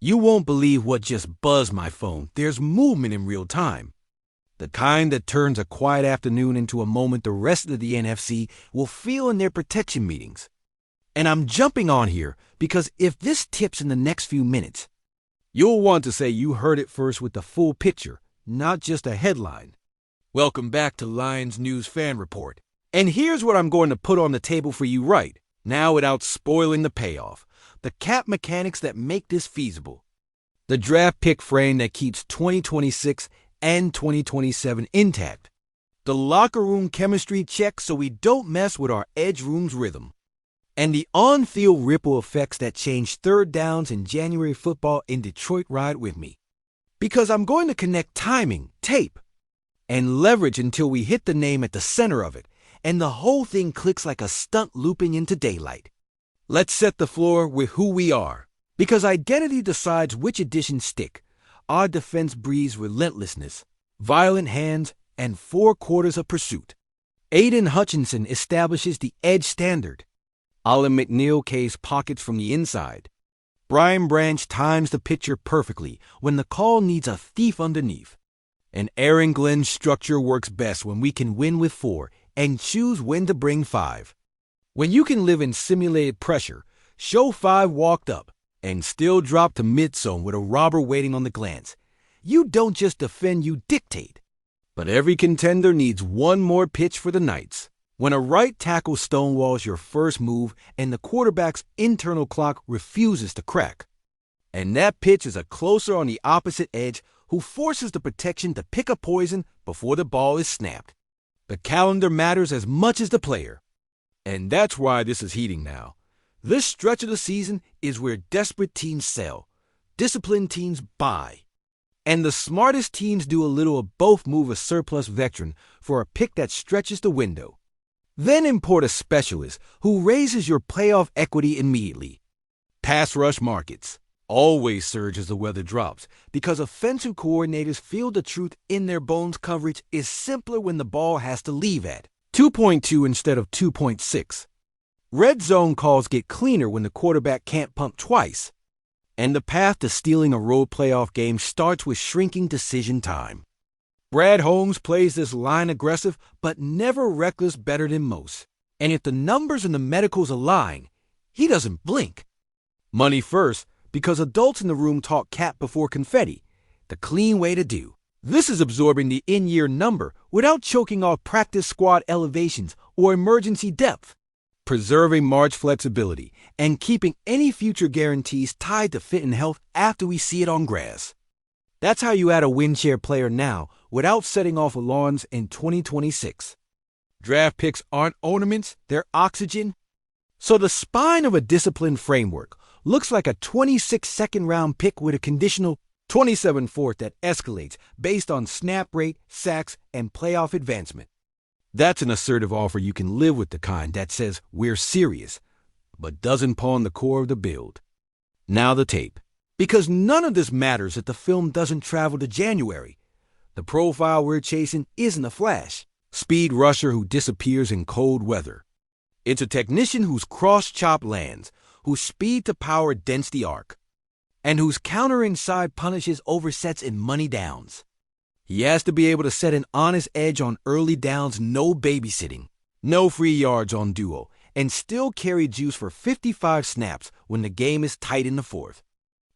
You won't believe what just buzzed my phone. There's movement in real time. The kind that turns a quiet afternoon into a moment the rest of the NFC will feel in their protection meetings. And I'm jumping on here because if this tips in the next few minutes, you'll want to say you heard it first with the full picture, not just a headline. Welcome back to Lions News Fan Report. And here's what I'm going to put on the table for you right now without spoiling the payoff. The cap mechanics that make this feasible. The draft pick frame that keeps 2026 and 2027 intact. The locker room chemistry check so we don't mess with our edge room's rhythm. And the on-field ripple effects that change third downs in January football in Detroit ride with me. Because I'm going to connect timing, tape, and leverage until we hit the name at the center of it, and the whole thing clicks like a stunt looping into daylight. Let's set the floor with who we are. Because identity decides which editions stick. Our defense breathes relentlessness, violent hands, and 4 quarters of pursuit. Aiden Hutchinson establishes the edge standard. Alan McNeil caves pockets from the inside. Brian Branch times the picture perfectly when the call needs a thief underneath. And Aaron Glenn's structure works best when we can win with 4 and choose when to bring 5. When you can live in simulated pressure, show 5 walked up, and still drop to mid-zone with a robber waiting on the glance. You don't just defend, you dictate. But every contender needs one more pitch for the Knights. When a right tackle stonewalls your first move and the quarterback's internal clock refuses to crack. And that pitch is a closer on the opposite edge who forces the protection to pick a poison before the ball is snapped. The calendar matters as much as the player. And that's why this is heating now. This stretch of the season is where desperate teams sell, disciplined teams buy, and the smartest teams do a little of both. Move a surplus veteran for a pick that stretches the window. Then import a specialist who raises your playoff equity immediately. Pass rush markets always surge as the weather drops because offensive coordinators feel the truth in their bones. Coverage is simpler when the ball has to leave at 2.2 instead of 2.6. Red zone calls get cleaner when the quarterback can't pump twice. And the path to stealing a road playoff game starts with shrinking decision time. Brad Holmes plays this line aggressive, but never reckless, better than most. And if the numbers and the medicals align, he doesn't blink. Money first, because adults in the room talk cap before confetti. The clean way to do. This is absorbing the in-year number without choking off practice squad elevations or emergency depth. Preserving March flexibility, and keeping any future guarantees tied to fit and health after we see it on grass. That's how you add a win share player now without setting off alarms in 2026. Draft picks aren't ornaments, they're oxygen. So the spine of a disciplined framework looks like a 26 second round pick with a conditional 27 fourth that escalates based on snap rate, sacks, and playoff advancement. That's an assertive offer you can live with, the kind that says we're serious, but doesn't pawn the core of the build. Now the tape. Because none of this matters if the film doesn't travel to January. The profile we're chasing isn't a flash, speed rusher who disappears in cold weather. It's a technician whose cross-chop lands, whose speed to power dents the arc, and whose counter inside punishes oversets in money downs. He has to be able to set an honest edge on early downs, no babysitting, no free yards on duo, and still carry juice for 55 snaps when the game is tight in the fourth.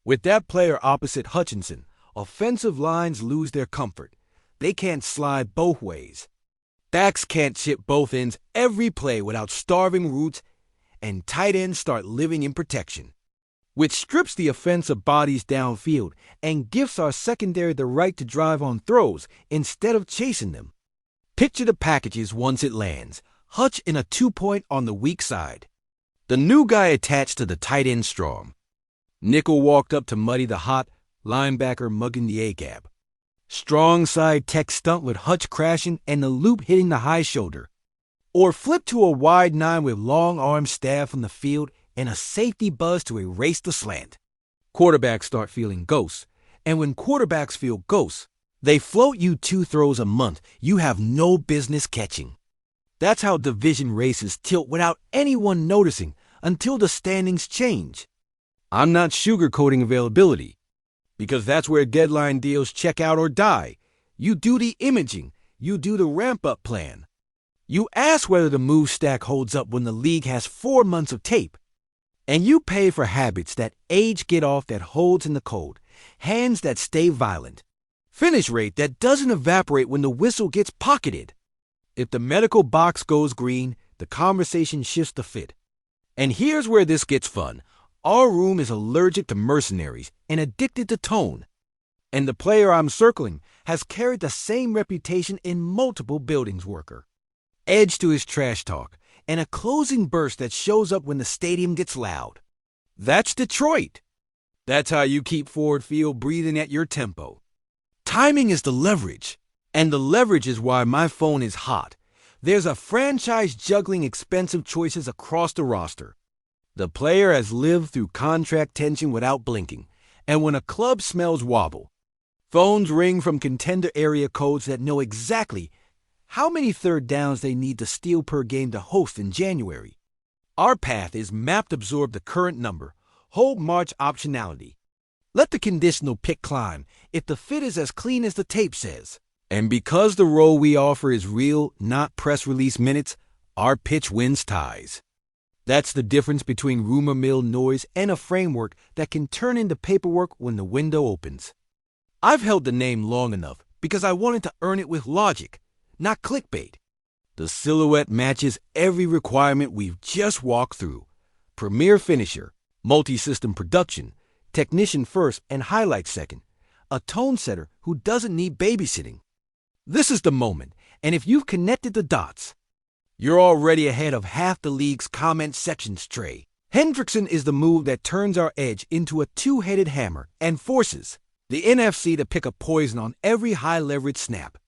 With that player opposite Hutchinson, offensive lines lose their comfort. They can't slide both ways. Backs can't chip both ends every play without starving routes, and tight ends start living in protection, which strips the offensive bodies downfield and gives our secondary the right to drive on throws instead of chasing them. Picture the packages once it lands. Hutch in a 2-point on the weak side. The new guy attached to the tight end strong. Nickel walked up to muddy the hot, linebacker mugging the A-gap. Strong side tech stunt with Hutch crashing and the loop hitting the high shoulder. Or flip to a wide 9 with long arm stab from the field and a safety buzz to erase the slant. Quarterbacks start feeling ghosts, and when quarterbacks feel ghosts, they float you 2 throws a month you have no business catching. That's how division races tilt without anyone noticing until the standings change. I'm not sugarcoating availability, because that's where deadline deals check out or die. You do the imaging. You do the ramp-up plan. You ask whether the move stack holds up when the league has 4 months of tape. And you pay for habits that age get off that holds in the cold, hands that stay violent, finish rate that doesn't evaporate when the whistle gets pocketed. If the medical box goes green, the conversation shifts to fit. And here's where this gets fun. Our room is allergic to mercenaries and addicted to tone. And the player I'm circling has carried the same reputation in multiple buildings worker. Edge to his trash talk, and a closing burst that shows up when the stadium gets loud. That's Detroit. That's how you keep Ford Field breathing at your tempo. Timing is the leverage, and the leverage is why my phone is hot. There's a franchise juggling expensive choices across the roster. The player has lived through contract tension without blinking, and when a club smells wobble, phones ring from contender area codes that know exactly how many third downs they need to steal per game to host in January. Our path is mapped to absorb the current number, hold March optionality. Let the conditional pick climb if the fit is as clean as the tape says. And because the role we offer is real, not press release minutes, our pitch wins ties. That's the difference between rumor mill noise and a framework that can turn into paperwork when the window opens. I've held the name long enough because I wanted to earn it with logic, not clickbait. The silhouette matches every requirement we've just walked through. Premier finisher, multi-system production, technician first and highlight second, a tone setter who doesn't need babysitting. This is the moment, and if you've connected the dots, you're already ahead of half the league's comment sections. Trey Hendrickson is the move that turns our edge into a two-headed hammer and forces the NFC to pick a poison on every high-leverage snap.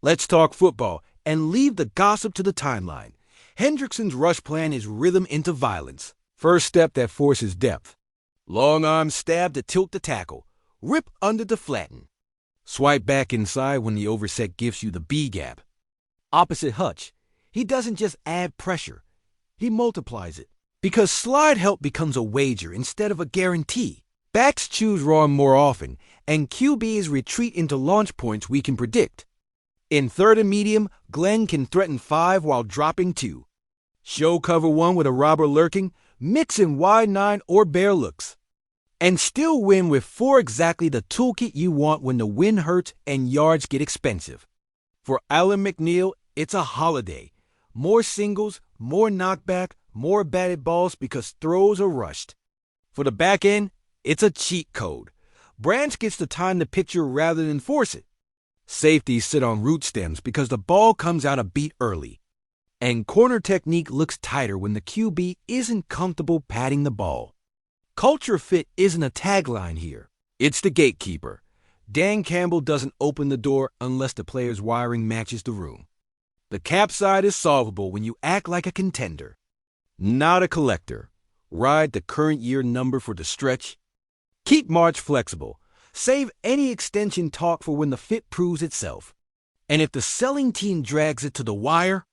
Let's talk football and leave the gossip to the timeline. Hendrickson's rush plan is rhythm into violence. First step that forces depth. Long arm stab to tilt the tackle. Rip under to flatten. Swipe back inside when the overset gives you the B gap. Opposite Hutch. He doesn't just add pressure. He multiplies it. Because slide help becomes a wager instead of a guarantee. Backs choose run more often, and QBs retreat into launch points we can predict. In third and medium, Glenn can threaten 5 while dropping 2. Show cover 1 with a robber lurking, mix in wide 9 or bear looks. And still win with 4 exactly the toolkit you want when the win hurts and yards get expensive. For Alan McNeil, it's a holiday. More singles, more knockback, more batted balls because throws are rushed. For the back end, it's a cheat code. Branch gets to time the picture rather than force it. Safeties sit on root stems because the ball comes out a beat early. And corner technique looks tighter when the QB isn't comfortable patting the ball. Culture fit isn't a tagline here. It's the gatekeeper. Dan Campbell doesn't open the door unless the player's wiring matches the room. The cap side is solvable when you act like a contender, not a collector. Ride the current year number for the stretch. Keep March flexible. Save any extension talk for when the fit proves itself. And if the selling team drags it to the wire,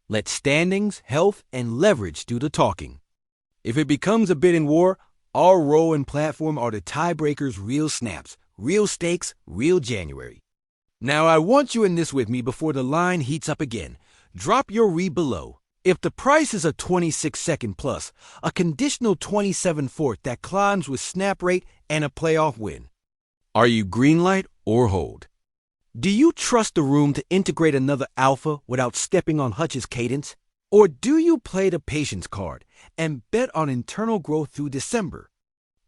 let standings, health, and leverage do the talking. If it becomes a bidding war, our role and platform are the tiebreakers, real snaps, real stakes, real January. Now I want you in this with me before the line heats up again. Drop your read below. If the price is a 26-second plus, a conditional 27-4 that climbs with snap rate and a playoff win, are you greenlight or hold? Do you trust the room to integrate another alpha without stepping on Hutch's cadence? Or do you play the patience card and bet on internal growth through December?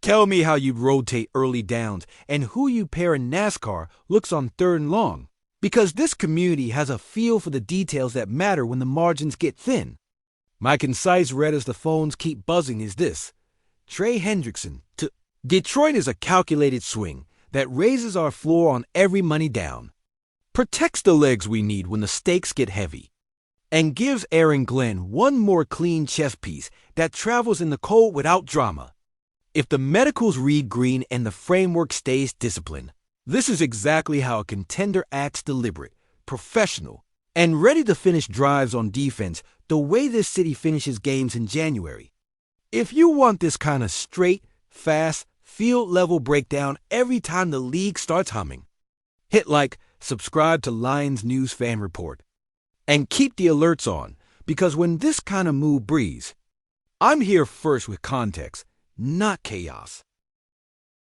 Tell me how you'd rotate early downs and who you pair in NASCAR looks on third and long. Because this community has a feel for the details that matter when the margins get thin. My concise read as the phones keep buzzing is this. Trey Hendrickson to Detroit is a calculated swing that raises our floor on every money down, protects the legs we need when the stakes get heavy, and gives Aaron Glenn one more clean chess piece that travels in the cold without drama. If the medicals read green and the framework stays disciplined, this is exactly how a contender acts: deliberate, professional, and ready to finish drives on defense the way this city finishes games in January. If you want this kind of straight, fast, field-level breakdown every time the league starts humming. Hit like, subscribe to Lions News Fan Report, and keep the alerts on, because when this kind of move breeze, I'm here first with context, not chaos.